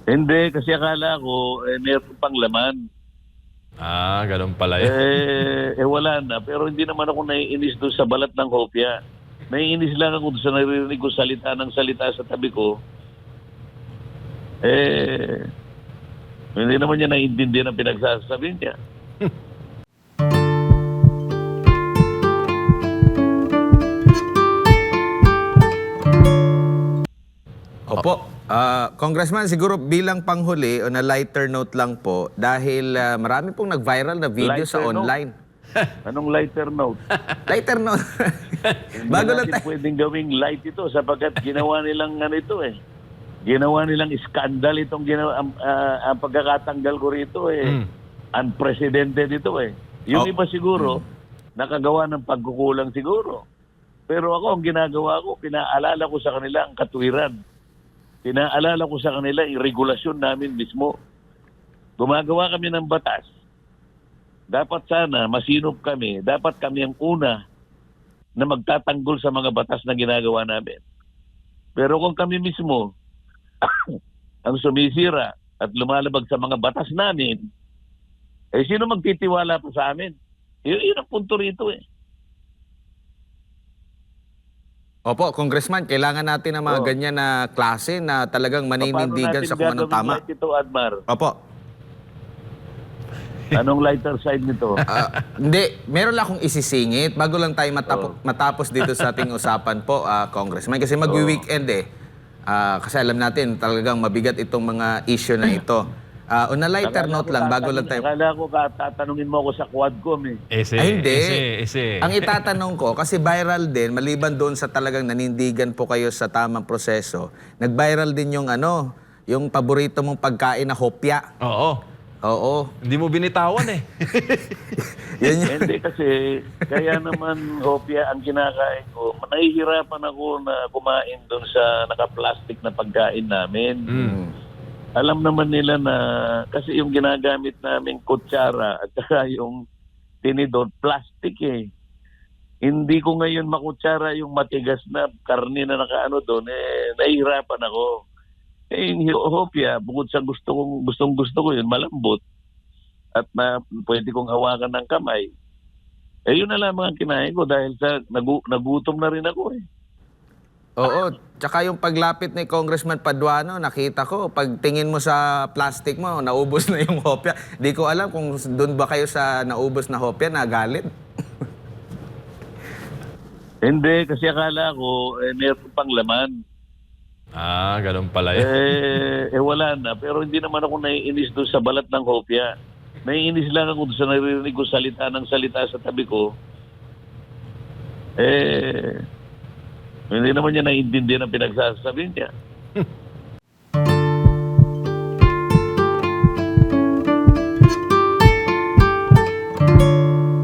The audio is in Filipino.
Hindi, kasi akala ko, meron pang laman. Ah, ganun pala yun. Wala na. Pero hindi naman ako naiinis doon sa balat ng kopya. Naiinis lang ako doon sa naririnig ko salita ng salita sa tabi ko. Hindi naman niya naiintindihan ang pinagsasabi niya. Opo. Congressman, siguro bilang panghuli o na lighter note lang po dahil marami pong nag-viral na video sa Lighter note? online. Anong lighter note? Lighter note. Hindi Bago lang natin tayo. pwedeng gawing light ito sapagkat ginawa nilang ganito eh. Ginawa nilang skandal itong ang pagkakatanggal ko rito eh. Unprecedented ito eh. Yung Oh. iba siguro, nakagawa ng pagkukulang siguro. Pero ako, ang ginagawa ko, pinaalala ko sa kanila ang katwiran. Pinaalala ko sa kanila yung regulasyon namin mismo. Gumagawa kami ng batas. Dapat sana, masinop kami. Dapat kami ang una na magtatanggol sa mga batas na ginagawa namin. Pero kung kami mismo ang sumisira at lumalabag sa mga batas namin, sino magtitiwala pa sa amin? Yun ang punto rito eh. Opo, Congressman, kailangan natin ng mga ganyan na klase na talagang maninindigan sa kung anong tama. Light ito, Admar? Opo. Anong lighter side nito? Hindi, meron lang akong isisingit bago lang tayo matapos dito sa ating usapan po, Congressman. Kasi mag-weekend eh. Kasi alam natin talagang mabigat itong mga issue na ito. On a lighter note lang, bago lang tayo... Akala ko tatanungin mo ako sa Quadcom eh. Ay, hindi. Ese. Ang itatanong ko, kasi viral din, maliban doon sa talagang nanindigan po kayo sa tamang proseso, nag-viral din yung yung paborito mong pagkain na hopya. Oo. Oo. Hindi mo binitawan eh. Hindi kasi, kaya naman hopya ang kinakain ko. Nahihirapan ako na kumain doon sa naka-plastic na pagkain namin. Alam naman nila na, kasi yung ginagamit namin kutsara at saka yung tinidor, plastic eh. Hindi ko ngayon makutsara yung matigas na karne na nakaano doon, nahihirapan ako. Yung hopya, bukod sa gustong gusto ko yun, malambot at pwede kong hawakan ng kamay. Yun na lamang ang kinain ko dahil sa nagutom na rin ako eh. Oo. Tsaka yung paglapit ni Congressman Paduano, nakita ko, pag tingin mo sa plastic mo, naubos na yung hopya. Di ko alam kung doon ba kayo sa naubos na hopya, nagalit. Hindi, kasi akala ko, meron pang laman. Ah, ganun pala yun. Wala na. Pero hindi naman ako naiinis doon sa balat ng hopya. Naiinis lang ako doon sa naririnig ko salita ng salita sa tabi ko. Hindi naman niya naiintindihan ang pinagsasabi niya.